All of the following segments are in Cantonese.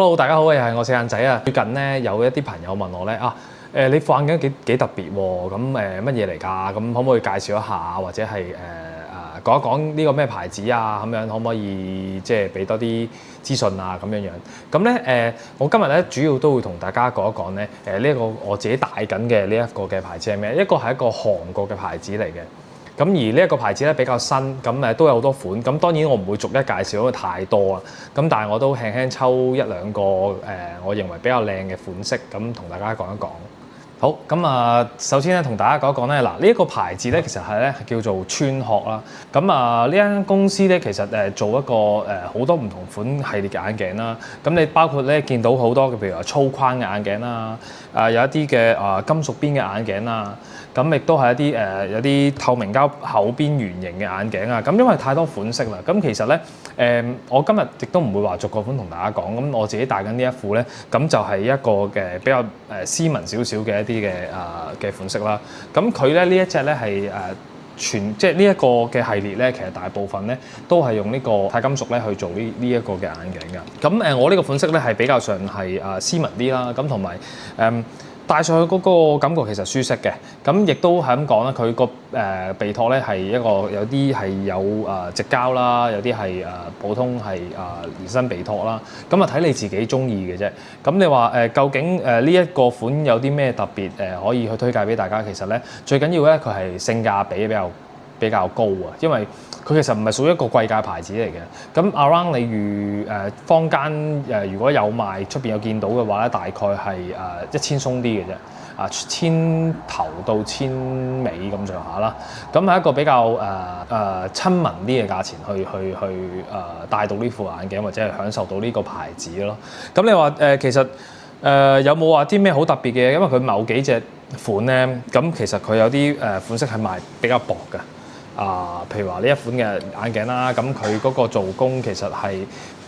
Hello， 大家好，又係我四眼仔啊！最近咧有一啲朋友問我咧你副眼鏡幾特別喎？咁乜嘢嚟㗎？咁可唔可以介紹一下，或者係講一講呢個咩牌子啊？咁樣可唔可以即係俾多啲資訊啊？咁樣。咁咧我今日咧主要都會同大家講一講咧呢一個我自己戴緊嘅呢一個嘅牌子係咩？一個係一個韓國嘅牌子嚟嘅。咁而呢一個牌子咧比較新，咁都有好多款。咁當然我唔會逐一介紹，因為太多啦。咁但係我都輕輕抽一兩個我認為比較靚嘅款式，咁同大家講一講。好，咁首先咧同大家講一講咧，嗱呢一個牌子咧其實係咧叫做川學啦。咁呢間公司咧其實做一個好多唔同款系列嘅眼鏡啦。咁你包括咧見到好多嘅，譬如話粗框嘅眼鏡啦，有一啲嘅金屬邊嘅眼鏡啦。咁亦都係一啲有啲透明膠厚邊圓形嘅眼鏡啊。咁因為太多款式啦，咁其實咧我今日亦都唔會話逐個款同大家講。咁我自己戴緊呢一副咧，咁就係一個嘅比較斯文少少嘅一啲嘅款式啦。咁佢咧呢一隻咧係即係呢一個嘅系列咧，其實大部分咧都係用呢個鈦金屬咧去做呢一個嘅眼鏡㗎。咁我呢個款式咧係比較上係斯文啲啦。咁同埋戴上去嗰個感覺其實舒適嘅，咁亦都係咁講啦。佢個鼻托咧係一個有啲係有直膠啦，有啲係普通係連身鼻托啦。咁睇你自己中意嘅啫。咁你話究竟呢一個款有啲咩特別可以去推介俾大家？其實咧最緊要咧佢係性價比比較高啊，因為佢其實唔係屬於一個貴價牌子嚟嘅。咁 around 你如坊間如果有賣出邊有見到嘅話咧，大概係1000鬆啲嘅啫，1000頭到1000尾咁上下啦。咁係一個比較親民啲嘅價錢去戴到呢副眼鏡，或者係享受到呢個牌子咯。咁你話其實有冇話啲咩好特別嘅？因為佢某幾隻款咧，咁其實佢有啲款式係賣比較薄嘅。譬如話呢一款嘅眼鏡啦，咁佢嗰個做工其實係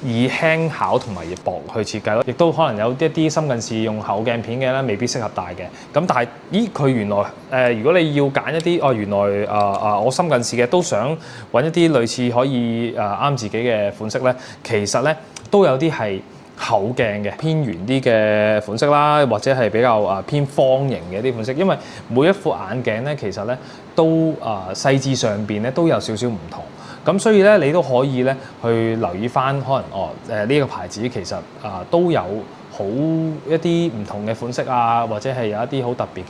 以輕巧同埋薄去設計咯，亦都可能有一啲深近視用厚鏡片嘅咧，未必適合戴嘅。咁但係，佢原來如果你要揀一啲原來我深近視嘅都想揾一啲類似可以啱自己嘅款式咧，其實咧都有啲係厚鏡嘅偏圓啲嘅款式啦，或者係比較偏方形嘅啲款式，因為每一副眼鏡咧，其實咧都細緻上邊咧都有少少唔同，咁所以咧你都可以咧去留意翻，可能呢個牌子其實都有好一啲唔同嘅款式啊，或者係有一啲好特別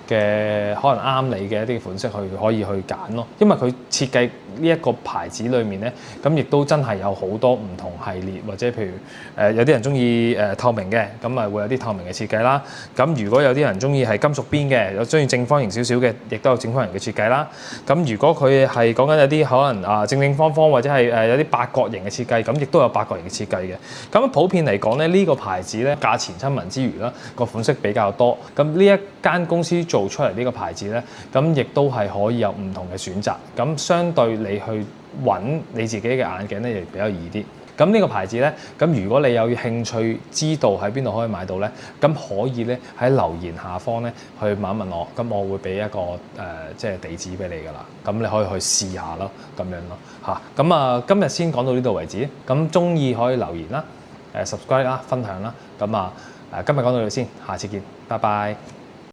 嘅可能啱你嘅一啲款式可以去揀咯，因為佢設計呢一個牌子裏面咧，咁亦都真係有好多唔同系列，或者譬如有啲人中意透明嘅，咁咪會有啲透明嘅設計啦。咁如果有啲人中意係金屬邊嘅，有中意正方形少少嘅，亦都有正方形嘅設計啦。咁如果佢係講緊有啲可能正方方或者係有啲八角形嘅設計，咁亦都有八角形嘅設計嘅。咁普遍嚟講咧，呢個牌子咧價錢親民之餘啦，個款式比較多。咁呢一間公司做出嚟呢個牌子咧，咁亦都係可以有唔同嘅選擇。咁相對你去揾你自己嘅眼鏡咧，亦比較易啲。咁呢個牌子咧，咁如果你有興趣知道喺邊度可以買到咧，咁可以咧喺留言下方咧去問一問我，咁我會俾一個即係地址俾你噶啦。咁你可以去試下咯，咁樣咯嚇。咁今日先講到呢度為止。咁中意可以留言啦，subscribe 啦，分享啦。咁今日講到呢度先，下次見，拜拜。